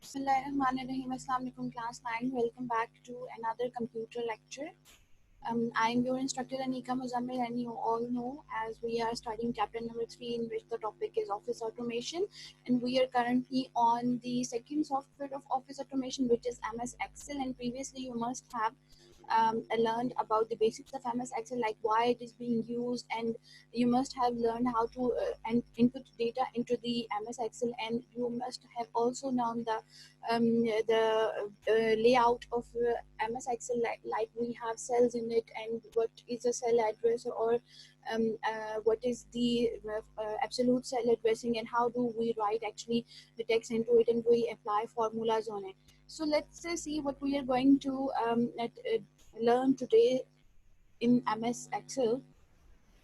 Bismillahirrahmanirrahim. Assalamu alaikum, class 9. Welcome back to another computer lecture. I am your instructor Anika Muzammil, and you all know as we are studying chapter number 3, in which the topic is office automation, and we are currently on the second software of office automation, which is MS Excel. And previously you must have learned about the basics of MS Excel, like why it is being used, and you must have learned how to input data into the MS Excel, and you must have also known the layout of MS Excel, like we have cells in it, and what is a cell address, or what is the absolute cell addressing, and how do we write actually the text into it, and we apply formulas on it. So let's see what we are going to learn today in MS Excel.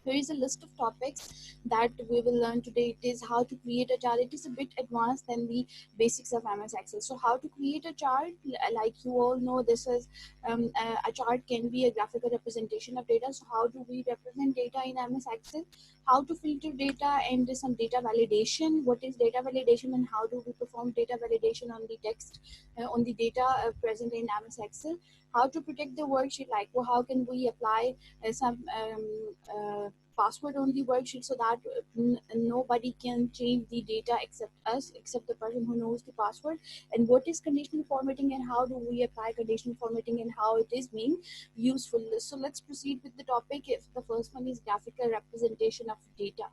Here is a list of topics that we will learn today. It is how to create a chart. It is a bit advanced than the basics of MS Excel. So how to create a chart, like you all know, this is a chart can be a graphical representation of data. So how do we represent data in MS Excel? How to filter data, and some data validation. What is data validation, and how do we perform data validation on the text, on the data present in MS Excel? How to protect the worksheet, like how can we apply some password on the worksheet, so that nobody can change the data except us, except the person who knows the password. And what is conditional formatting, and how do we apply conditional formatting, and how it is being useful. So let's proceed with the topic. If the first one is graphical representation of data,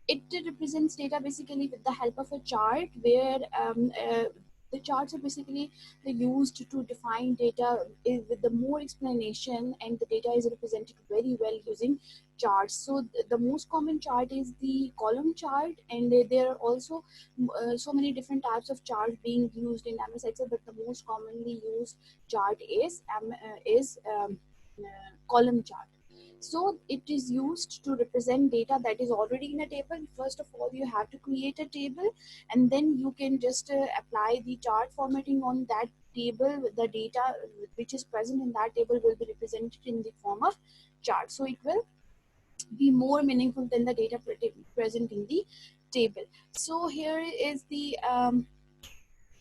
it represents data basically with the help of a chart, where the charts are basically used to define data with the more explanation, and the data is represented very well using charts. So the most common chart is the column chart, and there are also so many different types of charts being used in MS Excel, but the most commonly used chart is column chart. So it is used to represent data that is already in a table. First of all, you have to create a table, and then you can just apply the chart formatting on that table. The data which is present in that table will be represented in the form of chart. So it will be more meaningful than the data present in the table. So here is the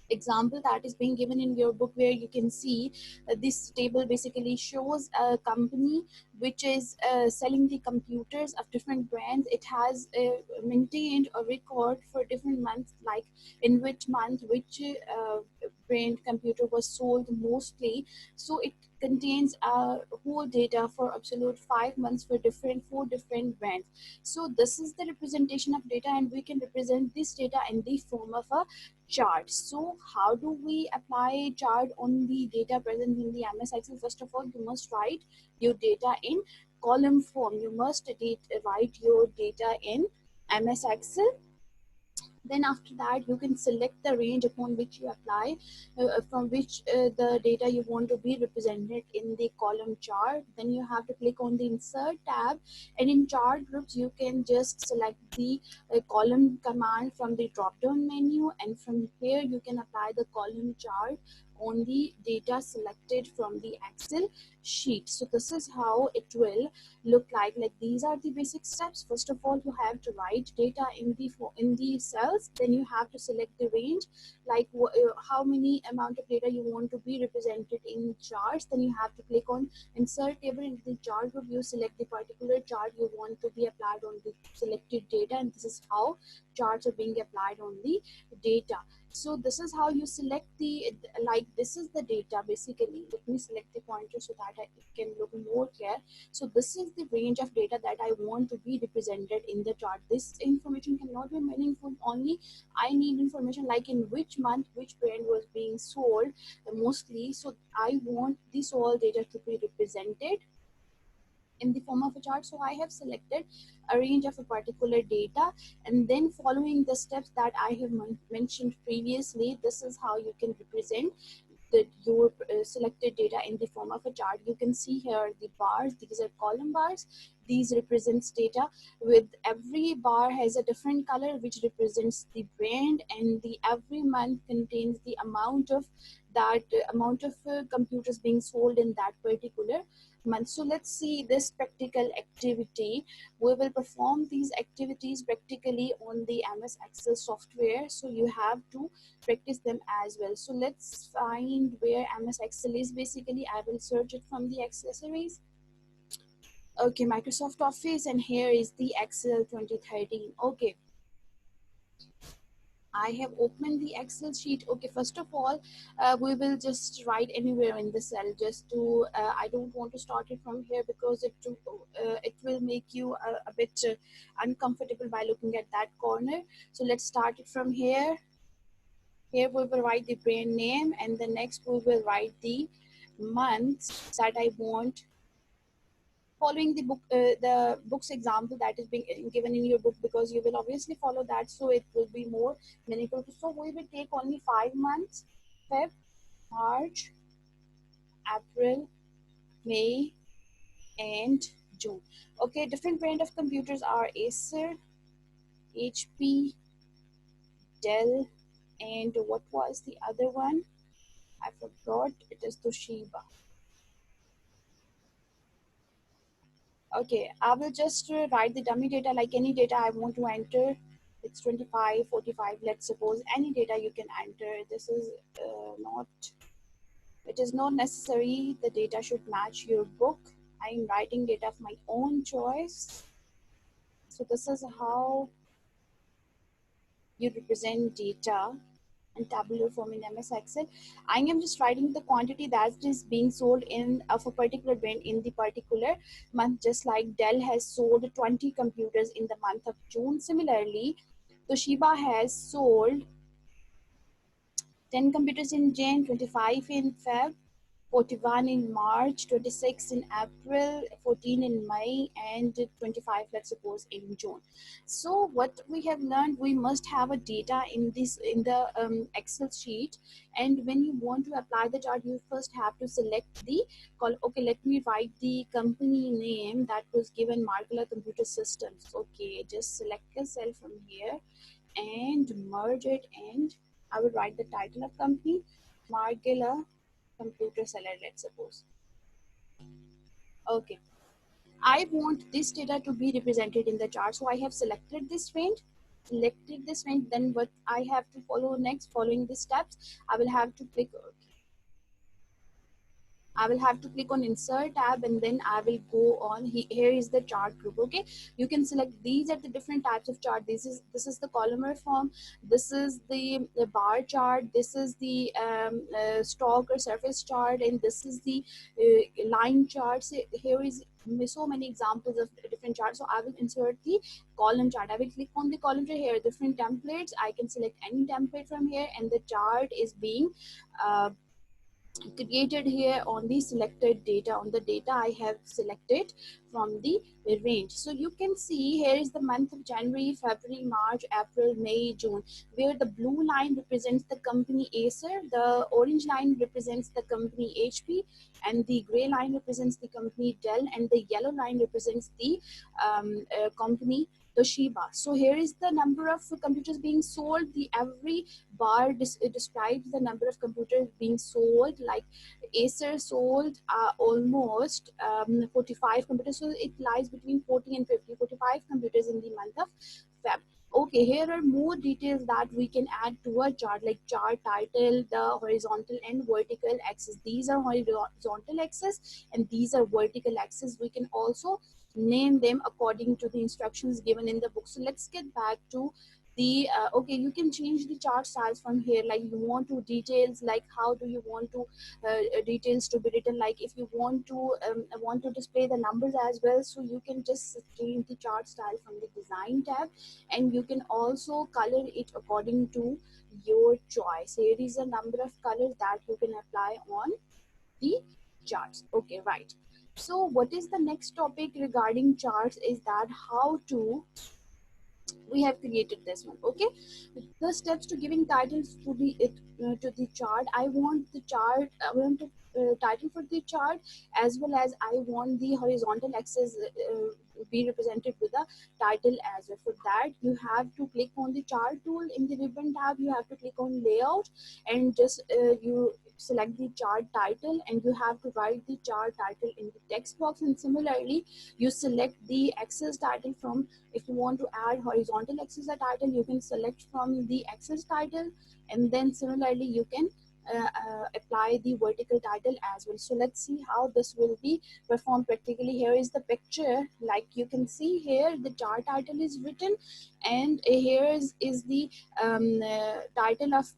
example that is being given in your book, where you can see this table basically shows a company which is selling the computers of different brands. It has maintained a record for different months, like in which month which brand computer was sold mostly. So it contains whole data for absolute 5 months for four different brands. So this is the representation of data, and we can represent this data in the form of a chart. So how do we apply chart on the data present in the MS Excel? First of all, you must write your data in column form. You must write your data in MS Excel. Then after that, you can select the range upon which you apply, from which the data you want to be represented in the column chart. Then you have to click on the insert tab, and in chart groups you can just select the column command from the drop down menu, and from here you can apply the column chart on the data selected from the Excel sheet. So this is how it will look like these are the basic steps. First of all, you have to write data in the cells. Then you have to select the range, like how many amount of data you want to be represented in charts. Then you have to click on insert table. In the chart group, you select the particular chart you want to be applied on the selected data, and this is how charts are being applied on the data. So this is how you select the, like this is the data basically. Let me select the pointer so that it can look more clear. So this is the range of data that I want to be represented in the chart. This information cannot be meaningful. Only I need information like in which month which brand was being sold mostly. So I want this all data to be represented in the form of a chart. So I have selected a range of a particular data, and then following the steps that I have mentioned previously, this is how you can represent your selected data in the form of a chart. You can see here the bars. These are column bars. These represents data. With every bar has a different color which represents the brand, and the every month contains the amount of computers being sold in that particular month. So let's see this practical activity. We will perform these activities practically on the MS Excel software, so you have to practice them as well. So let's find where MS Excel is. Basically, I will search it from the accessories. Okay, Microsoft Office, and here is the Excel 2013. Okay, I have opened the Excel sheet. Okay, first of all, we will just write anywhere in the cell, just to, I don't want to start it from here because it will make you a bit uncomfortable by looking at that corner. So let's start it from here. Here we will write the brand name, and the next we will write the months that I want, following the book's example that is being given in your book, because you will obviously follow that, so it will be more meaningful. So we will take only 5 months: Feb, March, April, May, and June. Okay, different brand of computers are Acer, HP, Dell, and what was the other one? I forgot. It is Toshiba. Okay, I will just write the dummy data like any data I want to enter. It's 25, 45. Let's suppose any data you can enter. This is not, it is not necessary the data should match your book. I am writing data of my own choice. So this is how you represent data in tabular form in MS Excel. I am just writing the quantity that is being sold in of a particular brand in the particular month. Just like Dell has sold 20 computers in the month of June. Similarly, Toshiba has sold 10 computers in Jan, 25 in Feb, 41 in March, 26 in April, 14 in May, and 25, let's suppose, in June. So what we have learned, we must have a data in the Excel sheet, and when you want to apply the chart, you first have to select the call. Okay, let me write the company name that was given, Markula Computer Systems. Okay, just select a cell from here and merge it, and I will write the title of company, Margilla Computer Seller, let's suppose. Okay, I want this data to be represented in the chart, so I have selected this range. Then what I have to follow next, following the steps, I will have to click, I will have to click on insert tab, and then I will go on. Here is the chart group. Okay, you can select these are the different types of chart. This is the columnar form. This is the bar chart. This is the stock or surface chart, and this is the line chart. So here is so many examples of different charts. So I will insert the column chart. I will click on the column chart. Here are different templates. I can select any template from here, and the chart is being created here on the selected data, on the data I have selected from the range. So you can see here is the month of January, February, March, April, May, June, where the blue line represents the company Acer, the orange line represents the company HP, and the gray line represents the company Dell, and the yellow line represents the company Toshiba. So here is the number of computers being sold. The every bar describes the number of computers being sold. Like Acer sold almost 45 computers, so it lies between 40 and 50, 45 computers in the month of Feb. Okay, here are more details that we can add to a chart, like chart title, the horizontal and vertical axis. These are horizontal axis and these are vertical axis. We can also name them according to the instructions given in the book. So let's get back to the okay, you can change the chart styles from here. Like you want to details, like how do you want to details to be written. Like if you want to display the numbers as well, so you can just change the chart style from the design tab, and you can also color it according to your choice. Here is a number of colors that you can apply on the charts. Okay, right. So what is the next topic regarding charts is that how to, we have created this one. Okay, the steps to giving titles to the chart. I want the chart, I want title for the chart, as well as I want the horizontal axis be represented with a title as well. For that, you have to click on the chart tool in the ribbon tab. You have to click on layout and just you select the chart title, and you have to write the chart title in the text box. And similarly, you select the axis title from, if you want to add horizontal axis title, you can select from the axis title, and then similarly you can apply the vertical title as well. So let's see how this will be performed practically. Here is the picture. Like you can see here, the chart title is written, and here is the title of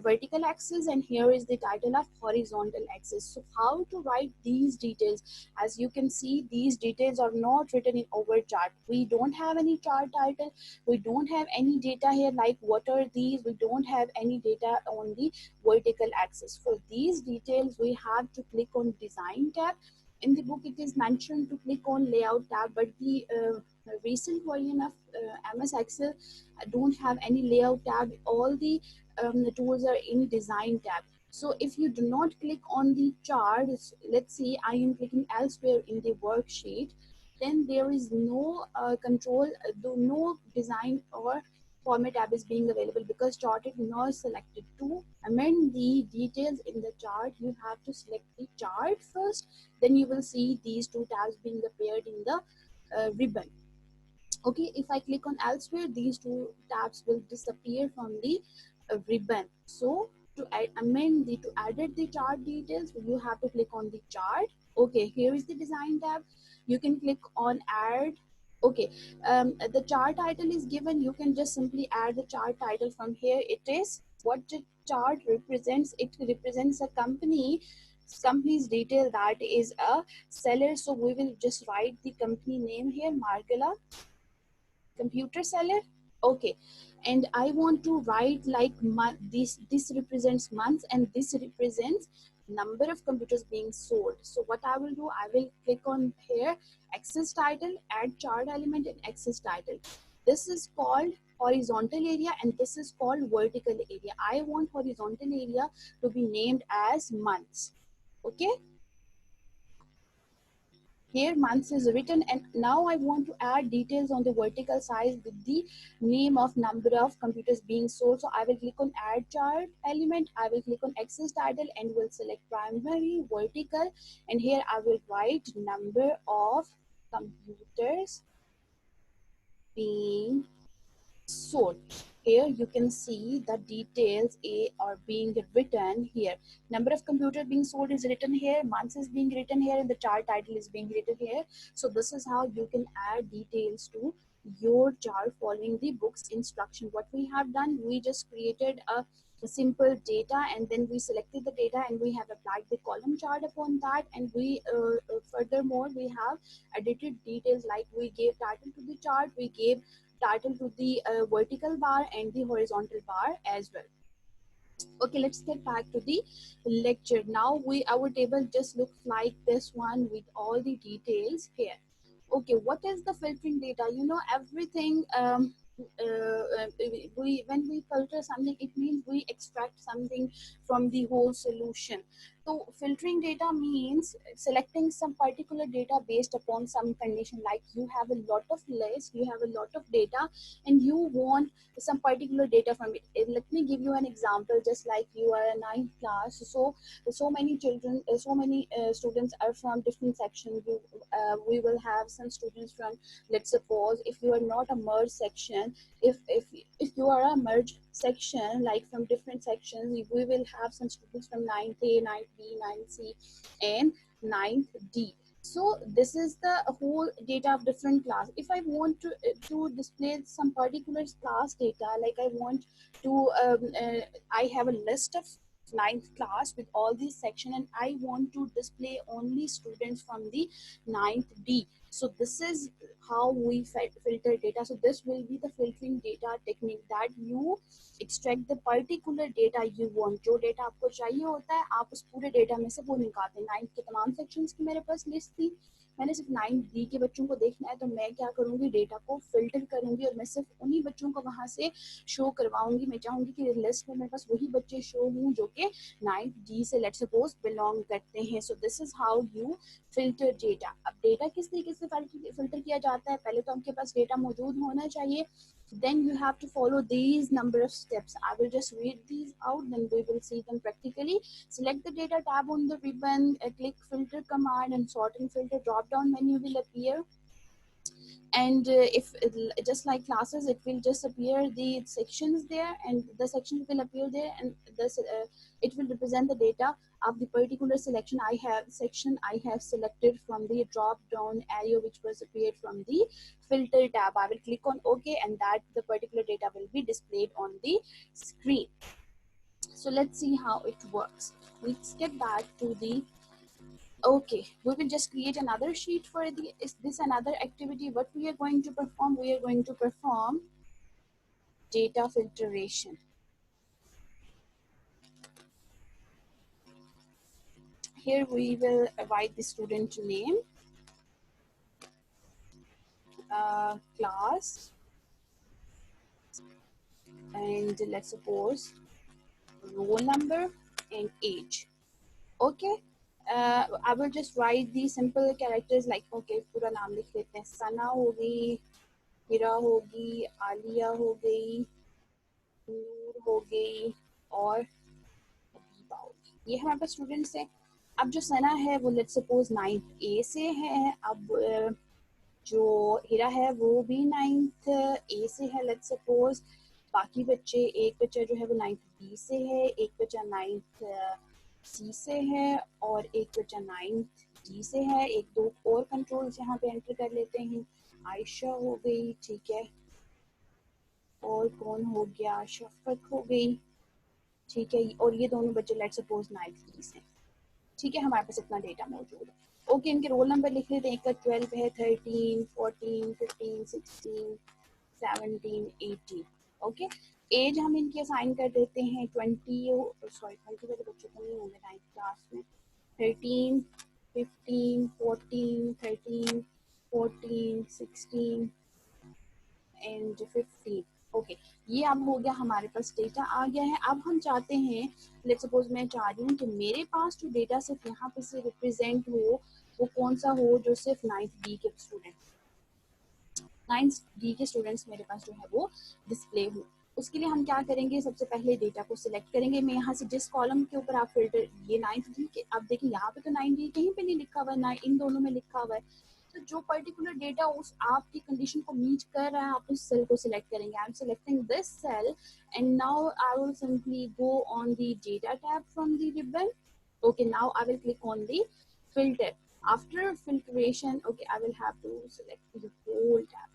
vertical axis, and here is the title of horizontal axis. So how to write these details? As you can see, these details are not written in our chart. We don't have any chart title, we don't have any data here like what are these, we don't have any data on the vertical axis. For these details, we have to click on design tab. In the book it is mentioned to click on layout tab, but the recent version of MS Excel don't have any layout tab. All the tools are in design tab. So if you do not click on the chart, let's see, I am clicking elsewhere in the worksheet, then there is no control, no design or format tab is being available because chart is not selected. To amend the details in the chart, you have to select the chart first, then you will see these two tabs being appeared in the ribbon. Okay, if I click on elsewhere, these two tabs will disappear from the ribbon. So to amend the, to edit the chart details, you have to click on the chart. Okay, here is the design tab. You can click on add. Okay, the chart title is given. You can just simply add the chart title from here. It is what the chart represents. It represents a company's detail, that is a seller. So we will just write the company name here, Margala Computer Seller. Okay, and I want to write like this represents months, and this represents number of computers being sold. So what I will do, I will click on here, axis title, add chart element and axis title. This is called horizontal area and this is called vertical area. I want horizontal area to be named as months. Okay, here months is written, and now I want to add details on the vertical side with the name of number of computers being sold. So I will click on add chart element, I will click on axis title and will select primary vertical, and here I will write number of computers being sold. Here you can see the details are being written here. Number of computers being sold is written here, months is being written here, and the chart title is being written here. So this is how you can add details to your chart following the book's instruction. What we have done, we just created a simple data, and then we selected the data and we have applied the column chart upon that, and we furthermore we have edited details, like we gave title to the chart, we gave title to the vertical bar and the horizontal bar as well. Okay, let's get back to the lecture. Now our table just looks like this one with all the details here. Okay, what is the filtering data? You know, everything we when we filter something, it means we extract something from the whole solution. So filtering data means selecting some particular data based upon some condition. Like you have a lot of lists, you have a lot of data, and you want some particular data from it. Let me give you an example. Just like you are a ninth class, so many children, so many students are from different sections. We will have some students from, let's suppose, if you are not a merge section, if you are a merge section, like from different sections, we will have some students from 9th A, 9th B, 9th C, and 9th D. So this is the whole data of different class. If I want to display some particular class data, like I want to I have a list of ninth class with all these section, and I want to display only students from the ninth D. So this is how we filter data. So this will be the filtering data technique, that you extract the particular data you want. जो data आपको चाहिए होता है, आप उस पूरे data में से वो निकालते हैं. नाइन्थ के तमाम sections की मेरे पास list थी, मैंने सिर्फ 9D के बच्चों को देखना है, तो मैं क्या करूँगी, डेटा को फिल्टर करूँगी और मैं सिर्फ उन्हीं बच्चों को वहाँ से शो करवाऊंगी। मैं चाहूँगी कि लिस्ट में मेरे पास वही बच्चे शो हों जो कि 9D से लेट्स सपोज बिलोंग करते हैं। सो this is how you filter data. अब डेटा किस तरीके से फिल्टर किया जाता है, पहले तो आपके पास डेटा मौजूद होना चाहिए, then you have to follow these number of steps. I will just read these out, then we will see them practically. Select the data tab on the ribbon, click filter command, and sort and filter drop down menu will appear. And if just like classes, it will just appear the sections there, and the sections will appear there, and this it will represent the data of the particular selection I have selected from the drop down area which was appeared from the filter tab. I will click on OK, and that the particular data will be displayed on the screen. So let's see how it works. Let's get back to the Okay, we will just create another sheet for the, is this another activity? What we are going to perform? We are going to perform data filtration. Here we will write the student name, class, and let's suppose roll number and age. Okay, I will just write the simple characters like okay, पूरा नाम लिख लेते हैं, सना हो गई, हिरा होगी, आलिया हो गई, नूर हो गई, और अदीबा होगी। ये हमारे पास स्टूडेंट्स है। अब जो सना है वो लेट्स सपोज 9th ए से है। अब जो हिरा है वो भी 9th ए से है लेट्स सपोज। बाकी बच्चे, एक बच्चा जो है वो 9th बी से है, एक बच्चा 9th सी से है, और एक बच्चा 9th डी से है। एक दो और कंट्रोल्स यहाँ पे एंटर कर लेते हैं। आयशा हो गई, ठीक है, और कौन हो गया, शफकत हो गई, ठीक है, और ये दोनों बच्चे लेट्स सपोज 9th डी से। ठीक है, हमारे पास इतना डेटा मौजूद है। ओके, इनके रोल नंबर लिख लेते हैं। एक का 12 है, 13, 14, 15, 16, 17, 18। ओके, एज हम इनकी असाइन कर देते हैं 20, सॉरी 20 वाले बच्चों को नहीं होंगे 9th क्लास में। 13, 15, 14, 13, 14, 16 एंड 15। ओके, ये अब हो गया, हमारे पास डेटा आ गया है। अब हम चाहते हैं, लेट्स सपोज मैं चाह रही हूँ कि मेरे पास जो डेटा सिर्फ यहाँ पे से रिप्रेजेंट हो, वो कौन सा हो, जो सिर्फ 9th डी के स्टूडेंट, 9th डी के स्टूडेंट्स मेरे पास जो है वो डिस्प्ले हो। उसके लिए हम क्या करेंगे, सबसे पहले डेटा को सिलेक्ट करेंगे। मैं यहाँ से जिस कॉलम के ऊपर आप फिल्टर, ये 9th डी के, अब देखिए यहाँ पे तो 9th डी कहीं पे नहीं लिखा हुआ है, ना इन दोनों में लिखा हुआ है। तो जो पर्टिकुलर डेटा उस आपकी कंडीशन को मीट कर रहा है, आप उस सेल को सिलेक्ट करेंगे। I am selecting this cell, and now I will simply go on the data tab from the ribbon. Okay, now I will click on the filter. After filtration, okay, I will have to select the whole tab,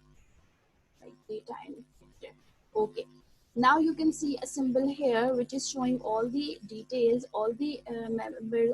like data and filter. Okay, now you can see a symbol here which is showing all the details, all the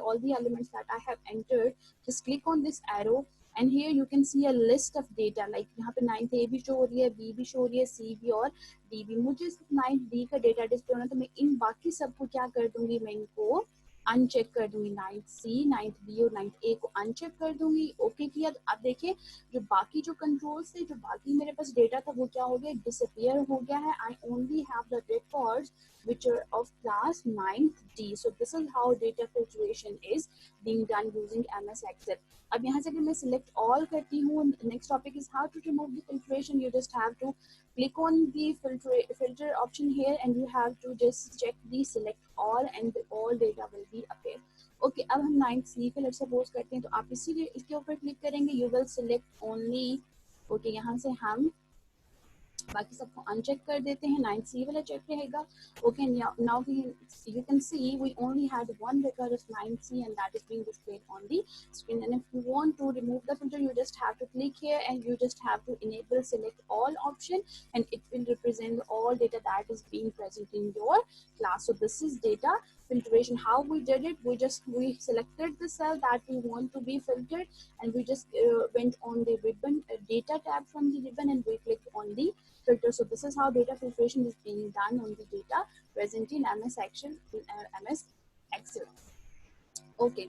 all the elements that I have entered. Just click on this arrow, and here you can see a list of data, like यहाँ पे 9th A भी show हो रही है, B भी show हो रही है, C भी और D भी। मुझे सिर्फ 9th D का डेटा डिस्प्ले होना, तो मैं इन बाकी सबको क्या कर दूंगी, मैं इनको अनचेक कर दूंगी। 9th C, 9th B और 9th A को अनचेक कर दूंगी। ओके किया, तो अब देखिए जो बाकी जो कंट्रोल्स थे, जो बाकी मेरे पास डेटा था, वो क्या हो गया, डिसअपियर हो गया है। I only have the records which are of class 9th D. So this is how data filtration is being done using MS Excel. अब यहाँ से अगर मैं select all करती हूँ, next topic is how to remove the filtration. You just have to click on the filter option here, and you have to just check the select all, and the all data will be appear. Okay, अब हम 9th C पे let's suppose करते हैं, तो आप इसीलिए इसके ऊपर क्लिक करेंगे, you will select only. Okay, यहाँ से हम बाकी सबको अनचेक कर देते हैं, 9th C वाला चेक रहेगा। Okay, now you can see we only had one record of 9th C, and that is being displayed on the screen. And if you want to remove the filter, you just have to click here, and you just have to enable select all option, and it will represent all data that is being present in your class. So this is data filtration. How we did it, we selected the cell that we want to be filtered, and we just went on the ribbon data tab from the ribbon, and we clicked on the filter. So this is how data filtration is being done on the data present in MS Excel. MS Excel. Okay.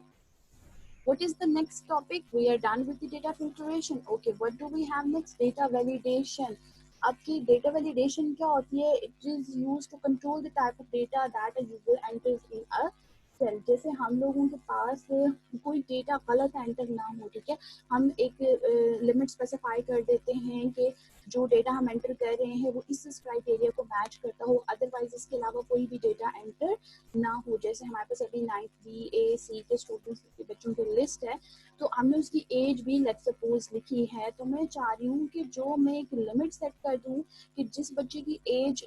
What is the next topic? We are done with the data filtration. Okay, what do we have next? Data validation. आपकी data validation क्या होती है? It is used to control the type of data that a user enters in a cell. जैसे हम लोगों के पास कोई data गलत एंटर ना हो, ठीक है, हम एक लिमिट स्पेसिफाई कर देते हैं कि जो डेटा हम एंटर कर रहे हैं वो इस क्राइटेरिया को मैच करता हो, अदरवाइज इसके अलावा कोई भी डेटा एंटर ना हो। जैसे हमारे पास अभी 9th बी ए सी के स्टूडेंट्स के बच्चों की लिस्ट है, तो हमने उसकी एज भी लेट्स सपोज लिखी है, तो मैं चाह रही हूँ कि जो मैं एक लिमिट सेट कर दूँ कि जिस बच्चे की एज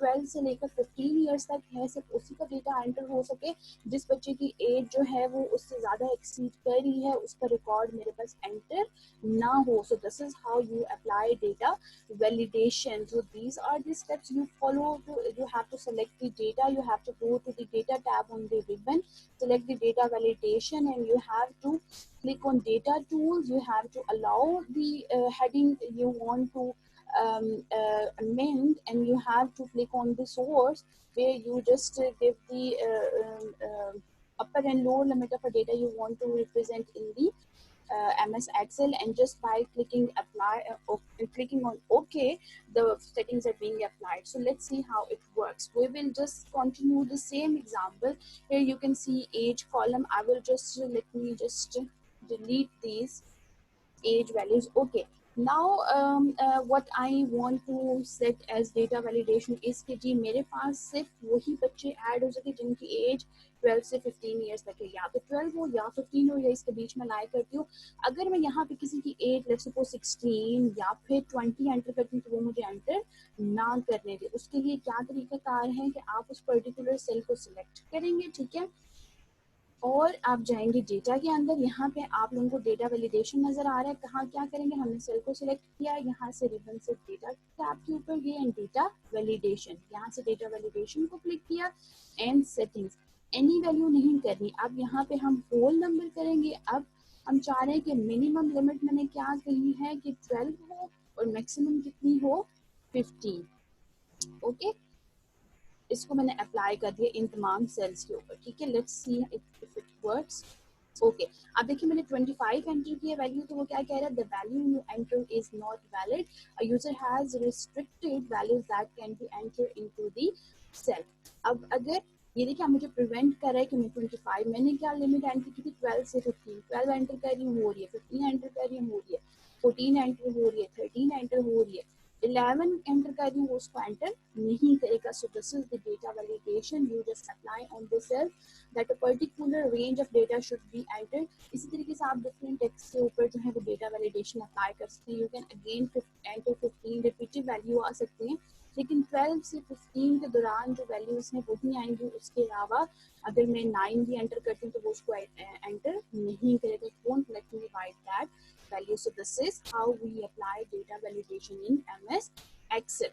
12 से लेकर 15 ईयर्स तक है सिर्फ उसी का डेटा एंटर हो सके, जिस बच्चे की एज जो है वो उससे ज़्यादा एक्सीड कर रही है उसका रिकॉर्ड मेरे पास एंटर ना हो। सो this is how you apply data validation. So these are the steps you follow. You have to select the data, you have to go to the data tab on the ribbon, select the data validation, and you have to click on data tools. You have to allow the heading you want to amend, and you have to click on the source where you just give the upper and lower limit of a data you want to represent in the MS Excel, and just by clicking apply clicking on OK, the settings are being applied. So let's see how it works. We will just continue the same example. Here you can see age column. I will just let me just delete these age values. Okay, now what I want to set as data validation is कि जी मेरे पास सिर्फ वही बच्चे add हो सके जिनकी as 12 से 15 years तक है, या तो 12 हो या 15 हो या इसके बीच में लाया करती हूँ। अगर मैं यहाँ पे किसी की एज लेट्स सपोज 16 या फिर 20 एंटर करती हूँ तो वो मुझे एंटर ना करने दे। उसके लिए क्या तरीकाकार है कि आप उस पर्टिकुलर सेल को सिलेक्ट करेंगे, ठीक है, और आप जाएंगे डेटा के अंदर। यहाँ पे आप लोगों को डेटा वैलिडेशन नजर आ रहा है। कहाँ क्या करेंगे, हमने सेल को सिलेक्ट किया, यहाँ से रिबन से डेटा टैब के ऊपर गए एंड डेटा वैलिडेशन, यहाँ से डेटा वैलिडेशन को क्लिक किया एंड सेटिंग्स, एनी वैल्यू नहीं करनी। अब यहाँ पे हम होल नंबर करेंगे। अब हम चाह रहे हैं कि मिनिमम लिमिट मैंने क्या कही है कि 12 हो और मैक्सिमम कितनी हो 15। ओके, इसको मैंने अप्लाई कर दिया इन तमाम सेल्स के ऊपर, ठीक है। Let's see if it works. Okay, अब देखिए मैंने 25 एंटर किया वैल्यू, तो वो क्या कह रहा है, the value you enter is not valid, a user has restricted values that can be enter into the cell. अब अगर ये देखिए मुझे प्रिवेंट कर रहा है कि मैं 25, मैंने क्या लिमिट एंटर की थी 12 से 15, 12 एंटर कर रही हूँ हो रही है, 15 एंटर कर रही हूँ हो रही है, 14 एंटर हो रही है, 13 एंटर हो रही है, 11 एंटर कर रही हूँ वो उसको एंटर नहीं करेगा। So this is the data validation you just apply on the cell that a particular range of data should be enter. इसी तरीके से आप डिफरेंट टेक्स्ट के ऊपर जो है वो डेटा वैलिडेशन अप्लाई कर सकते हैं। You can again enter 15 repetitive value आ सकती हैं, लेकिन 12 से 15 के दौरान जो वैल्यूज हैं वही आएंगी। उसके अलावा अगर मैं 9 भी एंटर करती हूँ तो वो उसको एंटर नहीं करेगा। Don't let me right that value. So this is how we apply data validation in MS Excel.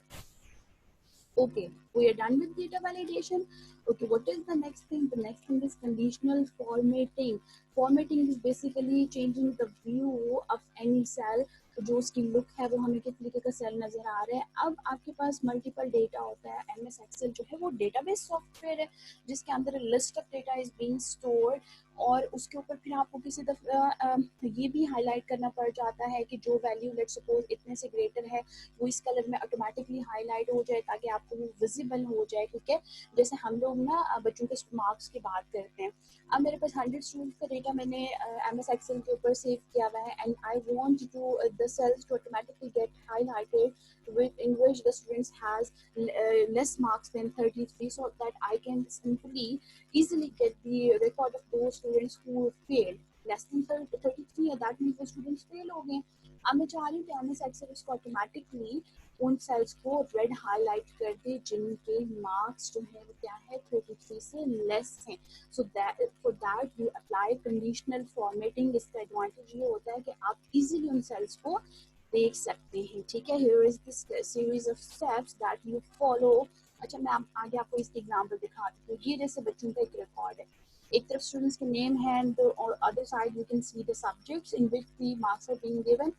Okay, we are done with data validation. Okay, what is the next thing? The next thing is conditional formatting. Formatting is basically changing the view of any cell. तो जो उसकी look है वो हमें किस तरीके का cell नजर आ रहा है। अब आपके पास मल्टीपल डेटा होता है। MS Excel जो है वो डेटाबेस सॉफ्टवेयर है जिसके अंदर list of data is being stored, और उसके ऊपर फिर आपको किसी दफा ये भी हाईलाइट करना पड़ जाता है कि जो वैल्यू लेट्स सपोज इतने से ग्रेटर है वो इस कलर में ऑटोमेटिकली हाईलाइट हो जाए ताकि आपको वो विजिबल हो जाए, ठीक है। जैसे हम लोग ना बच्चों के मार्क्स की बात करते हैं। अब मेरे पास 100 स्टूडेंट्स का डेटा मैंने MS Excel के ऊपर सेव किया हुआ है, and I want to the cells to automatically get highlighted with in which the students has less marks than 33, so that I can simply easily get the record of those students who failed less than 33, that means the students fail हो गए। अब मैं चाह रही हूँ कि MS Excel इसको automatically उन सेल्स को रेड हाईलाइट कर दे जिनके मार्क्स जो है वो क्या है 33 से लेस हैं। So that for that you apply conditional formatting. इसका एडवांटेज ये होता है कि आप इजीली उन सेल्स को देख सकते हैं, ठीक है। Here is this series of steps that you follow. अच्छा, मैं आगे आपको इसके एग्जांपल दिखाती हूँ। ये जैसे बच्चों का एक रिकॉर्ड है, एक तरफ स्टूडेंट्स के नेम है एंड और other side you can see the subjects in which the marks are being given.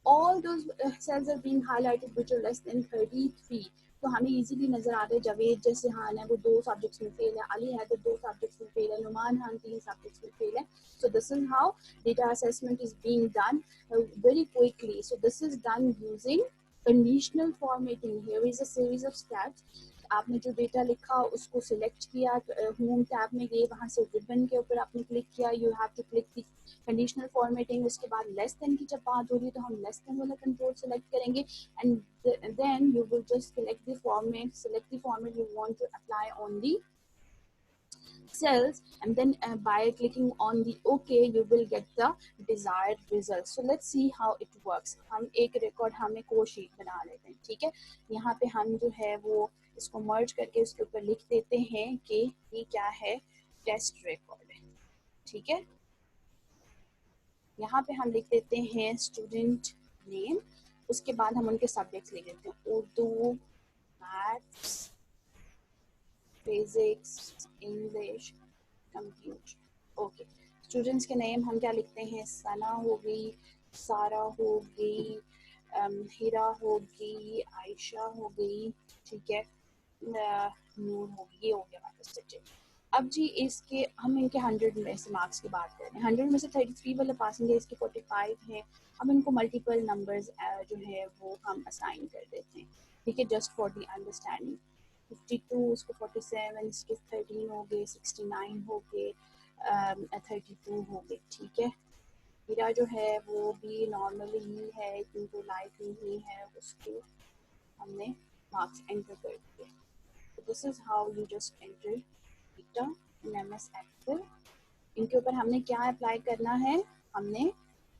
All those cells are being highlighted which are less than 33. तो हमें इजीली नजर आता है जावेद जैसे हान है वो 2 सब्जेक्ट्स में फेल है, अली हैदर 2 सब्जेक्ट्स में फेल है, नुमान खान 3 सब्जेक्ट्स में फेल है. So this is how data assessment is being done very quickly. So this is done using conditional formatting. Here is a series of steps. आपने जो डेटा लिखा उसको सिलेक्ट किया, होम टैब में गए, वहाँ से रिबन के ऊपर आपने क्लिक किया, you have to click the conditional formatting. उसके बाद लेस देन की जब बात हो रही है तो हम लेस देन वाला कंट्रोल सेलेक्ट करेंगे and then you will just select the format you want to apply on the cells, and then by clicking on the OK you will get the desired result. So let's see how it works. हम एक record हमें को sheet बना लेते हैं, ठीक है. यहाँ पे हम जो है वो इसको मर्ज करके उसके ऊपर लिख देते हैं कि ये क्या है, टेस्ट रिकॉर्ड है, ठीक है. यहाँ पे हम लिख देते हैं स्टूडेंट नेम, उसके बाद हम उनके सब्जेक्ट्स लिख देते हैं Urdu, maths, physics, English, computer. Okay, students के नेम हम क्या लिखते हैं, सना हो गई, सारा हो गई, हिरा हो गई, आयशा हो गई, ठीक है, नूर हो गई, ये हो गया हमारे सब्जेक्ट. अब जी इसके हम इनके 100 में से मार्क्स की बात करें, 100 में से 33 वाला पासिंग है, इसके 45 हैं. अब इनको मल्टीपल नंबर्स जो है वो हम असाइन कर देते हैं, ठीक है, जस्ट फॉर दी अंडरस्टैंडिंग. 52 उसको 47, इसके 13 हो गए, 69 हो गए, 32 हो गए, ठीक है. मेरा जो है वो भी नॉर्मली ही है क्योंकि लाइफ ही है, उसको हमने मार्क्स एंटर कर दिए. तो this is how you just enter data in MS Excel. इनके ऊपर हमने क्या अप्लाई करना है, हमने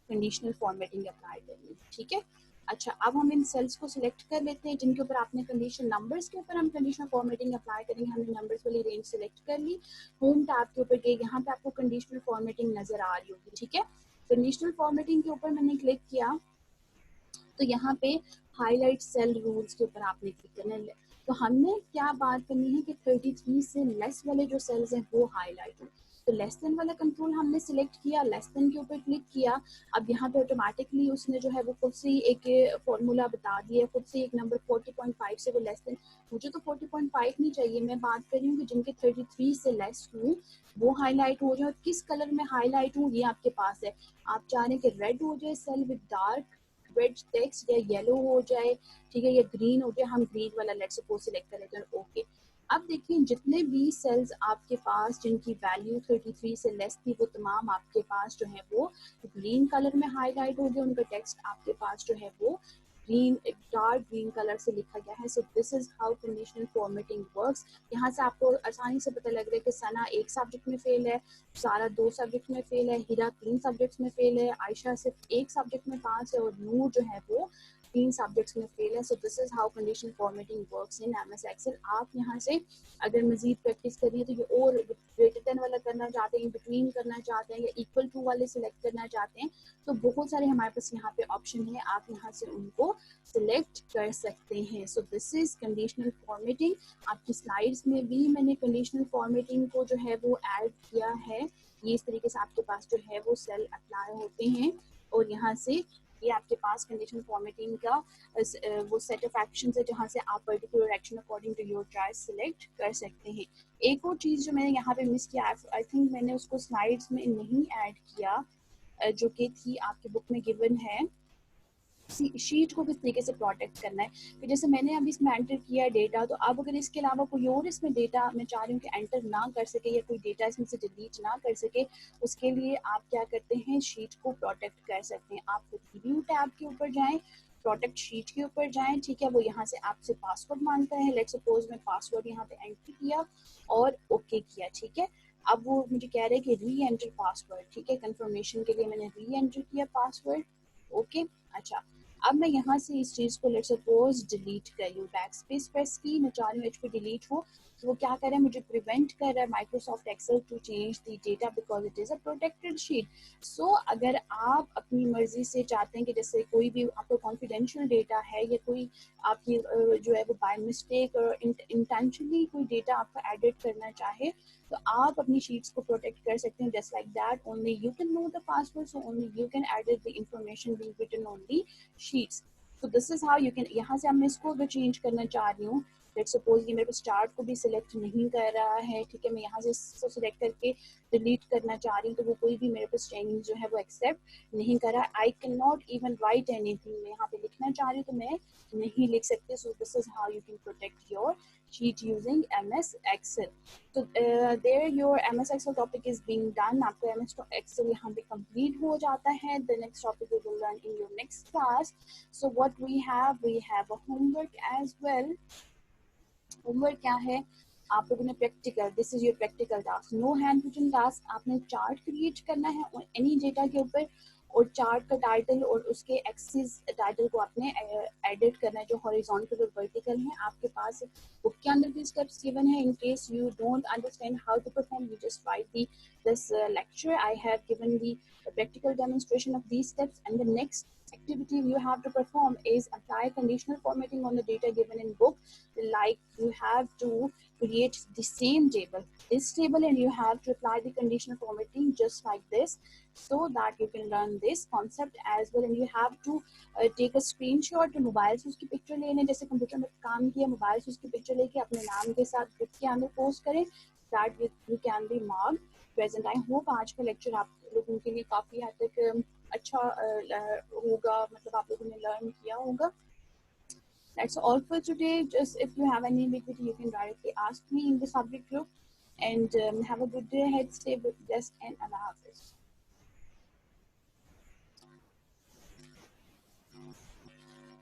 कंडीशनल फॉर्मेटिंग अप्लाई करनी है, ठीक है. अच्छा, अब हम इन सेल्स को सिलेक्ट कर लेते हैं जिनके ऊपर आपने कंडीशन नंबर्स के ऊपर हम कंडीशनल फॉर्मेटिंग अप्लाई करेंगे. हमने नंबर्स वाली रेंज सिलेक्ट कर ली, होम टैब के ऊपर गए, यहाँ पे आपको कंडीशनल फॉर्मेटिंग नजर आ रही होगी, ठीक है. कंडीशनल फॉर्मेटिंग के ऊपर मैंने क्लिक किया तो यहाँ पे हाईलाइट सेल रूल्स के ऊपर आपने क्लिक करना है. तो हमने क्या बात करनी है कि 33 से लेस वाले जो सेल्स हैं वो हाईलाइट हो. तो लेस देन वाला कंट्रोल हमने सिलेक्ट किया, लेस देन के ऊपर क्लिक किया. अब यहाँ पे ऑटोमेटिकली उसने जो है वो खुद से ही एक फॉर्मूला बता दिया, खुद से एक नंबर 40.5 से वो लेस देन. मुझे तो 40.5 नहीं चाहिए, मैं बात कर रही हूँ कि जिनके 33 से लेस हूँ वो हाईलाइट हो जाए. और किस कलर में हाईलाइट हूँ ये आपके पास है. आप चाह रहे हैं कि रेड हो जाए cell with dark red text, या येलो हो जाए, ठीक है, या ग्रीन हो जाए. हम ग्रीन वाला लेट्स सपोज सिलेक्ट कर लेते हैं, ओके. अब देखिए जितने भी सेल्स आपके पास जिनकी वैल्यू 33 से लेस थी वो तमाम आपके पास जो है वो ग्रीन कलर में हाईलाइट हो गए, उनका टेक्स्ट आपके पास जो है वो ग्रीन, डार्क ग्रीन कलर से लिखा गया है. So this is how conditional formatting works. यहाँ से आपको आसानी से पता लग रहा है कि सना एक सब्जेक्ट में फेल है, सारा 2 सब्जेक्ट में फेल है, हीरा 3 सब्जेक्ट्स में फेल है, आयशा सिर्फ 1 सब्जेक्ट में पास है और नूर जो है वो 3 सब्जेक्ट्स में फेल है. So this is how conditional formatting works in MS Excel. आप यहाँ से अगर मजीद प्रैक्टिस करिए तो ये और ग्रेटर देन वाला करना चाहते हैं, इन बिटवीन करना चाहते हैं, या इक्वल टू वाले सिलेक्ट करना चाहते हैं, तो बहुत सारे हमारे पास यहाँ पे ऑप्शन है, आप यहाँ से उनको सिलेक्ट कर सकते हैं. सो दिस इज कंडीशनल फॉर्मेटिंग. आपकी स्लाइड्स में भी मैंने कंडीशनल फॉर्मेटिंग को जो है वो ऐड किया है. ये इस तरीके से आपके पास जो है वो सेल अप्लाई होते हैं और यहाँ से ये आपके पास कंडीशनल फॉर्मेटिंग का वो सेट ऑफ एक्शन है जहाँ से आप particular action according to your choice select कर सकते हैं. एक और चीज़ जो मैंने यहाँ पे मिस किया, आई थिंक मैंने उसको स्लाइड्स में नहीं ऐड किया, जो कि थी आपकी बुक में गिवन है, शीट को किस तरीके से प्रोटेक्ट करना है. कि जैसे मैंने अभी इसमें एंटर किया डेटा, तो अब अगर इसके अलावा कोई और इसमें डेटा मैं चाह रही हूँ कि एंटर ना कर सके या कोई डेटा इसमें से डिलीट ना कर सके, उसके लिए आप क्या करते हैं, शीट को प्रोटेक्ट कर सकते हैं. आप रिव्यू टैब के ऊपर जाएं, प्रोटेक्ट शीट के ऊपर जाएं, ठीक है. वो यहाँ से आपसे पासवर्ड मांगता है, लेट्स सपोज मैं पासवर्ड यहाँ पे एंटर किया और ओके किया, ठीक है. अब वो मुझे कह रहे हैं कि री एंटर पासवर्ड, ठीक है, कंफर्मेशन के लिए मैंने री एंटर किया पासवर्ड, ओके. अच्छा, अब मैं यहाँ से इस चीज़ को लेट्स सपोज डिलीट कर लूँ, बैक स्पेस प्रेस की, मैं चाह रही हूँ एच पे डिलीट हो, तो वो क्या कर रहा है, मुझे प्रिवेंट कर रहा है Microsoft Excel to change the data because it is a protected sheet. So अगर आप अपनी मर्जी से चाहते हैं कि जैसे कोई भी आपका कॉन्फिडेंशियल डेटा है या कोई आपकी जो है वो बाय मिस्टेक और इंटेंशनली कोई डेटा आपका एडिट करना चाहे, तो आप अपनी शीट्स को प्रोटेक्ट कर सकते हैं. Just like that only you can know the password, so only you can edit the information being written on the sheets. So this is how you can, यहाँ से अब मैं इसको अगर चेंज करना चाह रही हूँ, लेट्स सपोज ये मेरे पास चार्ट को भी सिलेक्ट नहीं कर रहा है, ठीक है, मैं यहाँ से इसको सिलेक्ट करके डिलीट करना चाह रही हूँ, तो वो कोई भी मेरे पास चेंज जो है वो एक्सेप्ट नहीं कर रहा है। I can not even right anything, मैं यहाँ पे लिखना चाह रही हूँ तो मैं नहीं लिख सकती। सो this is how you can protect your sheet using MS Excel. So there your MS Excel topic is being done. आपका MS Excel यहाँ पे complete हो जाता है. The next topic we will learn in your next class. So what we have a homework as well. Homework क्या है, आप लोगों ने practical, this is your practical task, no hand written task, आपने चार्ट क्रिएट करना है और any data के ऊपर, और चार्ट का टाइटल और उसके एक्सिस टाइटल को आपने एडिट करना है जो हॉरिजॉन्टल और वर्टिकल है। आपके पास बुक के अंदर भी स्टेप्स गिवन है, in case you don't understand how to perform you just write the this lecture. I have given the practical demonstration of these steps, and the next activity you have to perform is apply conditional formatting on the data given in book. Like you have to create the same table, this table, and you have to apply the conditional formatting just like this, so that you can learn this concept as well. And you have to take a screenshot, mobile से उसकी picture लेने, जैसे computer में काम किया, mobile से उसकी picture लेके अपने नाम के साथ ग्रुप के अंदर पोस्ट करें, that you can be marked present. I hope आज का लेक्चर आप लोगों के लिए काफ़ी हद तक अच्छा होगा, मतलब आप लोगों ने लर्न किया होगा. That's all for today. Just if you have any ambiguity, you can directly ask me in the subject group. And have a good day ahead. Stay blessed and Allah Hafiz.